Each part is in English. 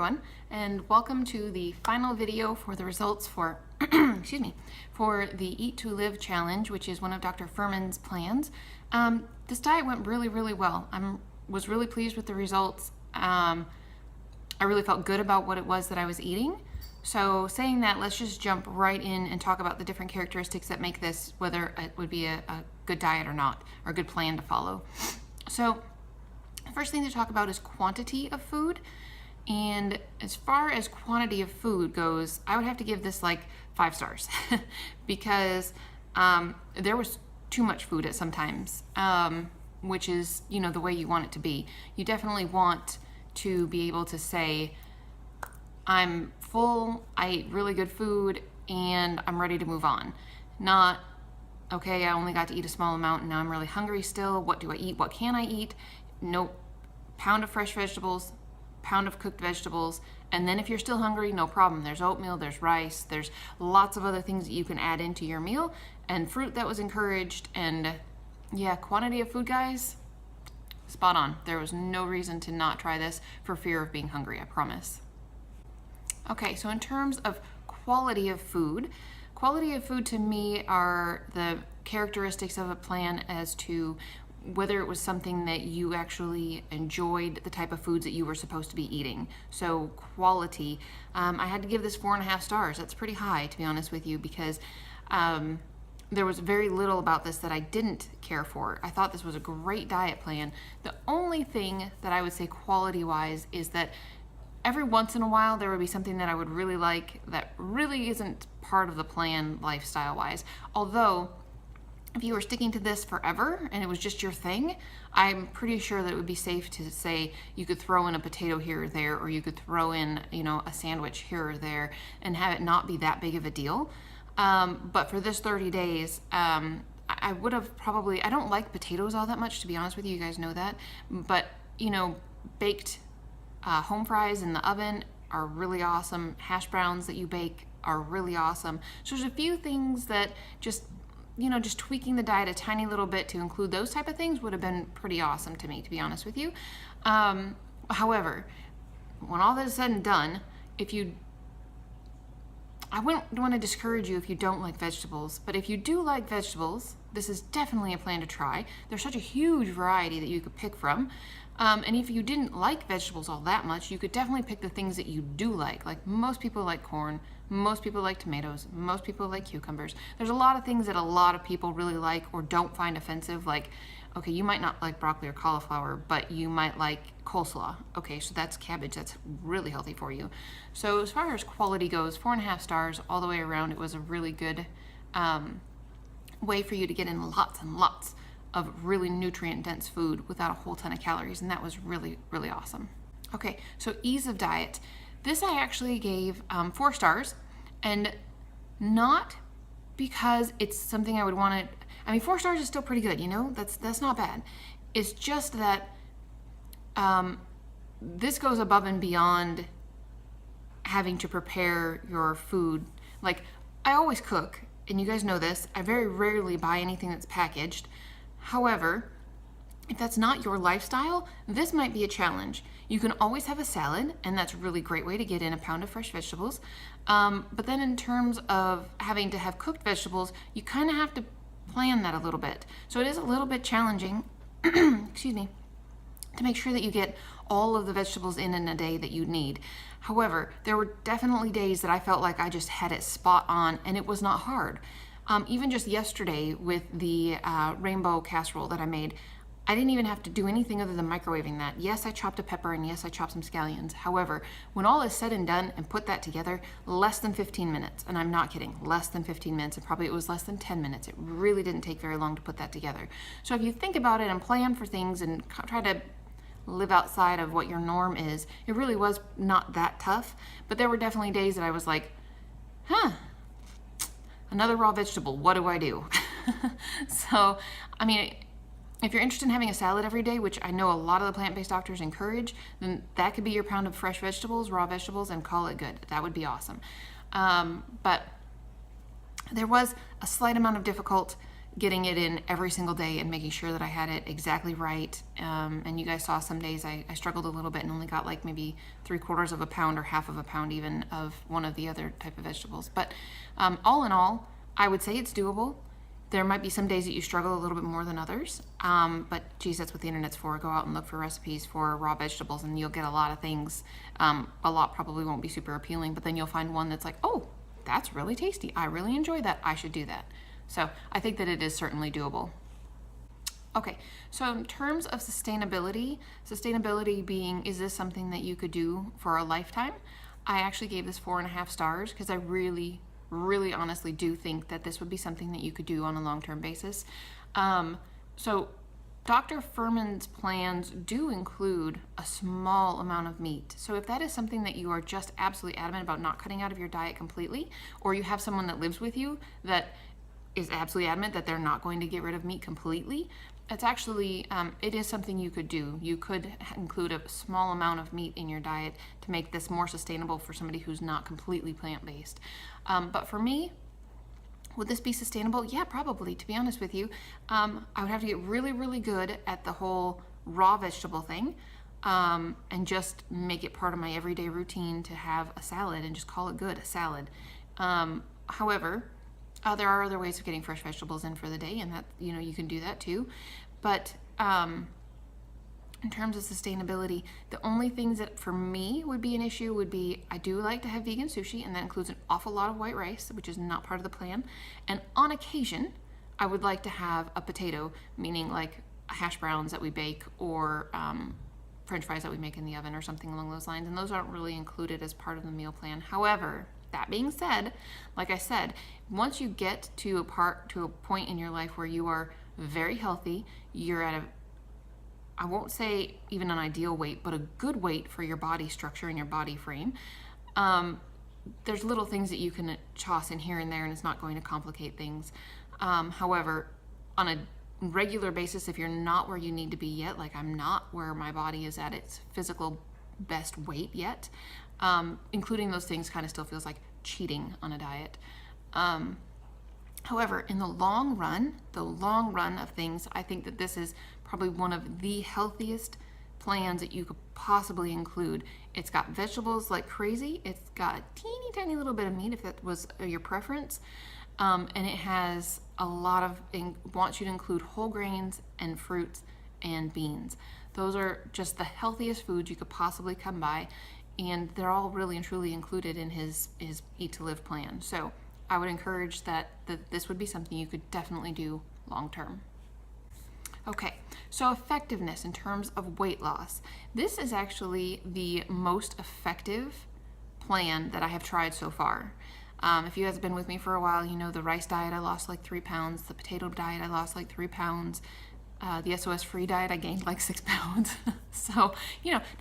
everyone, and welcome to the final video for the results for excuse me, for the Eat to Live challenge, which is one of Dr. Fuhrman's plans. This diet went really well. Was really pleased with the results. I really felt good about what it was that I was eating. So saying that, let's just jump right in and talk about the different characteristics that make this, whether it would be a good diet or not, or a good plan to follow. So the first thing to talk about is quantity of food. And as far as quantity of food goes, I would have to give this like 5 stars because there was too much food at some times, which is, you know, the way you want it to be. You definitely want to be able to say, I'm full, I ate really good food, and I'm ready to move on. Not, okay, I only got to eat a small amount and now I'm really hungry still. What do I eat? What can I eat? Nope. Pound of fresh vegetables, pound of cooked vegetables, and then if you're still hungry, no problem. There's oatmeal, there's rice, there's lots of other things that you can add into your meal, and fruit that was encouraged. And yeah, quantity of food, guys, spot on. There was no reason to not try this for fear of being hungry, I promise. Okay, so in terms of quality of food to me are the characteristics of a plan as to whether it was something that you actually enjoyed, the type of foods that you were supposed to be eating. So quality, I had to give this 4.5 stars. That's pretty high, to be honest with you, because there was very little about this that I didn't care for. I thought this was a great diet plan. The only thing that I would say quality-wise is that every once in a while there would be something that I would really like that really isn't part of the plan lifestyle-wise. Although, if you were sticking to this forever and it was just your thing, I'm pretty sure that it would be safe to say you could throw in a potato here or there, or you could throw in, you know, a sandwich here or there and have it not be that big of a deal. But for this 30 days, I would have probably, I don't like potatoes all that much, to be honest with you, you guys know that, but, you know, baked home fries in the oven are really awesome. Hash browns that you bake are really awesome. So there's a few things that just, you know, just tweaking the diet a tiny little bit to include those type of things would have been pretty awesome to me, to be honest with you. However, when all that is said and done, I wouldn't want to discourage you if you don't like vegetables, but if you do like vegetables, this is definitely a plan to try. There's such a huge variety that you could pick from. And if you didn't like vegetables all that much, you could definitely pick the things that you do like. Like most people like corn, most people like tomatoes, most people like cucumbers. There's a lot of things that a lot of people really like or don't find offensive. Like, okay, you might not like broccoli or cauliflower, but you might like coleslaw. Okay, so that's cabbage. That's really healthy for you. So as far as quality goes, 4.5 stars all the way around. It was a really good way for you to get in lots and lots of really nutrient-dense food without a whole ton of calories, and that was really awesome. Okay, so ease of diet. This I actually gave 4 stars, and not because it's something I would want to, I mean, 4 stars is still pretty good, you know, that's not bad. It's just that this goes above and beyond having to prepare your food. Like, I always cook, and you guys know this. I very rarely buy anything that's packaged. However, if that's not your lifestyle, this might be a challenge. You can always have a salad, and that's a really great way to get in a pound of fresh vegetables. But then in terms of having to have cooked vegetables, you kind of have to plan that a little bit. So it is a little bit challenging, excuse me, to make sure that you get all of the vegetables in a day that you need. However, there were definitely days that I felt like I just had it spot on, and it was not hard. Even just yesterday with the rainbow casserole that I made, I didn't even have to do anything other than microwaving that. Yes, I chopped a pepper, and yes, I chopped some scallions. However, when all is said and done and put that together, less than 15 minutes, and I'm not kidding, less than 15 minutes, and probably it was less than 10 minutes. It really didn't take very long to put that together. So if you think about it and plan for things and try to live outside of what your norm is, it really was not that tough. But there were definitely days that I was like, another raw vegetable, what do I do? So, I mean, if you're interested in having a salad every day, which I know a lot of the plant-based doctors encourage, then that could be your pound of fresh vegetables, raw vegetables, and call it good. That would be awesome. But there was a slight amount of getting it in every single day and making sure that I had it exactly right. And you guys saw some days I struggled a little bit and only got like maybe 3/4 of a pound or half of a pound even of one of the other type of vegetables. But all in all, I would say it's doable. There might be some days that you struggle a little bit more than others. But geez, that's what the internet's for. Go out and look for recipes for raw vegetables and you'll get a lot of things. A lot probably won't be super appealing, but then you'll find one that's like, oh, that's really tasty. I really enjoy that. I should do that. So I think that it is certainly doable. Okay, so in terms of sustainability being, is this something that you could do for a lifetime? I actually gave this 4.5 stars because I really honestly do think that this would be something that you could do on a long-term basis. So Dr. Fuhrman's plans do include a small amount of meat. So if that is something that you are just absolutely adamant about not cutting out of your diet completely, or you have someone that lives with you that is absolutely adamant that they're not going to get rid of meat completely, it's actually, it is something you could do. You could include a small amount of meat in your diet to make this more sustainable for somebody who's not completely plant-based. But for me, would this be sustainable? Yeah, probably, to be honest with you. I would have to get really good at the whole raw vegetable thing, and just make it part of my everyday routine to have a salad and just call it good, a salad. However, there are other ways of getting fresh vegetables in for the day, and that, you can do that too. But in terms of sustainability, the only things that for me would be an issue would be, I do like to have vegan sushi, and that includes an awful lot of white rice, which is not part of the plan. And on occasion, I would like to have a potato, meaning like hash browns that we bake, or French fries that we make in the oven, or something along those lines. And those aren't really included as part of the meal plan. However, that being said, like I said, once you get to a point in your life where you are very healthy, you're at I won't say even an ideal weight, but a good weight for your body structure and your body frame, there's little things that you can toss in here and there, and it's not going to complicate things. However, on a regular basis, if you're not where you need to be yet, like I'm not where my body is at its physical best weight yet, including those things kind of still feels like cheating on a diet. However, in the long run of things, I think that this is probably one of the healthiest plans that you could possibly include. It's got vegetables like crazy. It's got a teeny tiny little bit of meat if that was your preference. And it has a lot of, wants you to include whole grains and fruits and beans. Those are just the healthiest foods you could possibly come by, and they're all really and truly included in his Eat to Live plan. So I would encourage that this would be something you could definitely do long term. Okay, so effectiveness in terms of weight loss. This is actually the most effective plan that I have tried so far. If you guys have been with me for a while, you know the rice diet, I lost like 3 pounds. The potato diet, I lost like 3 pounds. The SOS free diet, I gained like 6 pounds. So,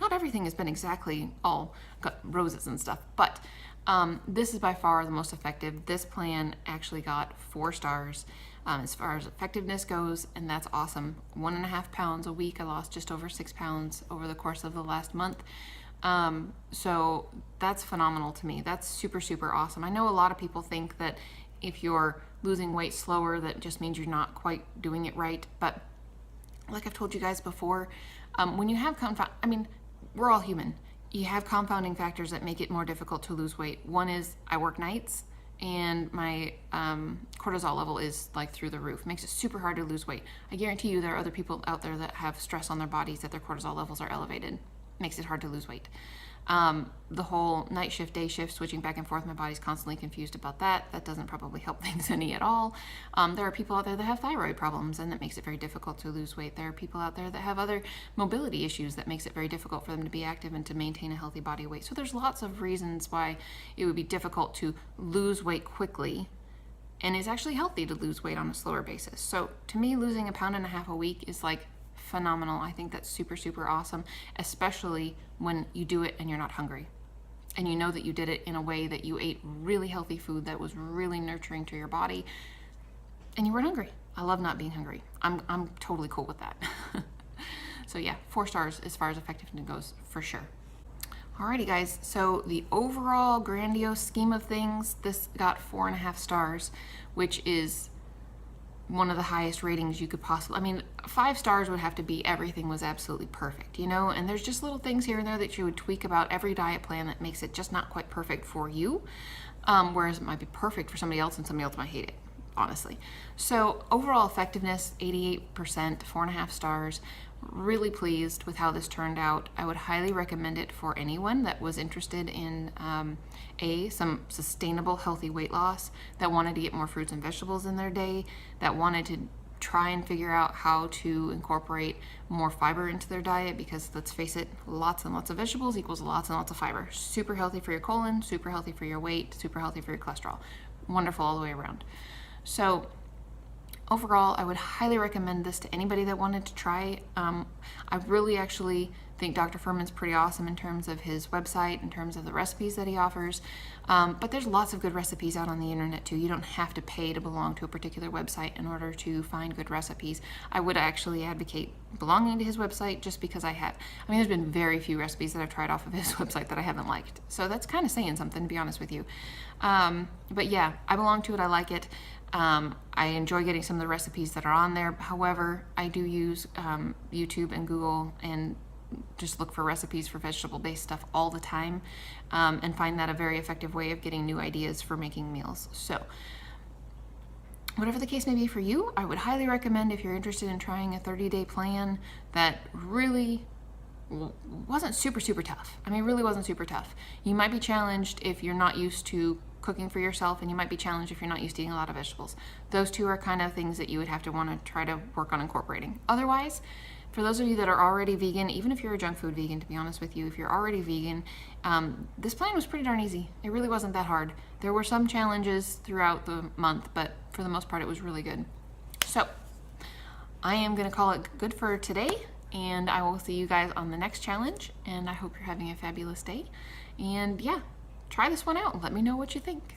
not everything has been exactly all got roses and stuff, but this is by far the most effective. This plan actually got 4 stars as far as effectiveness goes, and that's awesome. 1.5 pounds a week. I lost just over 6 pounds over the course of the last month. So that's phenomenal to me. That's super awesome. I know a lot of people think that if you're losing weight slower, that just means you're not quite doing it right. But like I've told you guys before, when you have we're all human. You have compounding factors that make it more difficult to lose weight. One is I work nights, and my cortisol level is like through the roof. It makes it super hard to lose weight. I guarantee you there are other people out there that have stress on their bodies that their cortisol levels are elevated. Makes it hard to lose weight. The whole night shift, day shift, switching back and forth, my body's constantly confused about that. That doesn't probably help things any at all. There are people out there that have thyroid problems, and that makes it very difficult to lose weight. There are people out there that have other mobility issues that makes it very difficult for them to be active and to maintain a healthy body weight. So there's lots of reasons why it would be difficult to lose weight quickly, and it's actually healthy to lose weight on a slower basis. So to me, losing 1.5 pounds a week is like phenomenal. I think that's super awesome, especially when you do it and you're not hungry, and you know that you did it in a way that you ate really healthy food that was really nurturing to your body, and you weren't hungry. I love not being hungry. I'm totally cool with that. So yeah, 4 stars as far as effectiveness goes, for sure. Alrighty guys, so the overall grandiose scheme of things, this got 4.5 stars, which is one of the highest ratings you could possibly, I mean, 5 stars would have to be everything was absolutely perfect, you know, and there's just little things here and there that you would tweak about every diet plan that makes it just not quite perfect for you, whereas it might be perfect for somebody else and somebody else might hate it, honestly. So overall effectiveness, 88%, 4.5 stars. Really pleased with how this turned out. I would highly recommend it for anyone that was interested in some sustainable healthy weight loss, that wanted to get more fruits and vegetables in their day, that wanted to try and figure out how to incorporate more fiber into their diet, because let's face it, lots and lots of vegetables equals lots and lots of fiber. Super healthy for your colon, super healthy for your weight, super healthy for your cholesterol. Wonderful all the way around. So overall, I would highly recommend this to anybody that wanted to try. I really actually think Dr. Fuhrman's pretty awesome in terms of his website, in terms of the recipes that he offers. But there's lots of good recipes out on the internet too. You don't have to pay to belong to a particular website in order to find good recipes. I would actually advocate belonging to his website, just because there's been very few recipes that I've tried off of his website that I haven't liked. So that's kind of saying something, to be honest with you. But yeah, I belong to it. I like it. I enjoy getting some of the recipes that are on there. However, I do use YouTube and Google and just look for recipes for vegetable-based stuff all the time, and find that a very effective way of getting new ideas for making meals. So whatever the case may be for you, I would highly recommend, if you're interested in trying a 30-day plan that really wasn't super tough. I mean, really wasn't super tough. You might be challenged if you're not used to cooking for yourself, and you might be challenged if you're not used to eating a lot of vegetables. Those two are kind of things that you would have to want to try to work on incorporating. Otherwise, for those of you that are already vegan, even if you're a junk food vegan, to be honest with you, if you're already vegan, this plan was pretty darn easy. It really wasn't that hard. There were some challenges throughout the month, but for the most part, it was really good. So I am going to call it good for today, and I will see you guys on the next challenge, and I hope you're having a fabulous day. And yeah, try this one out and let me know what you think.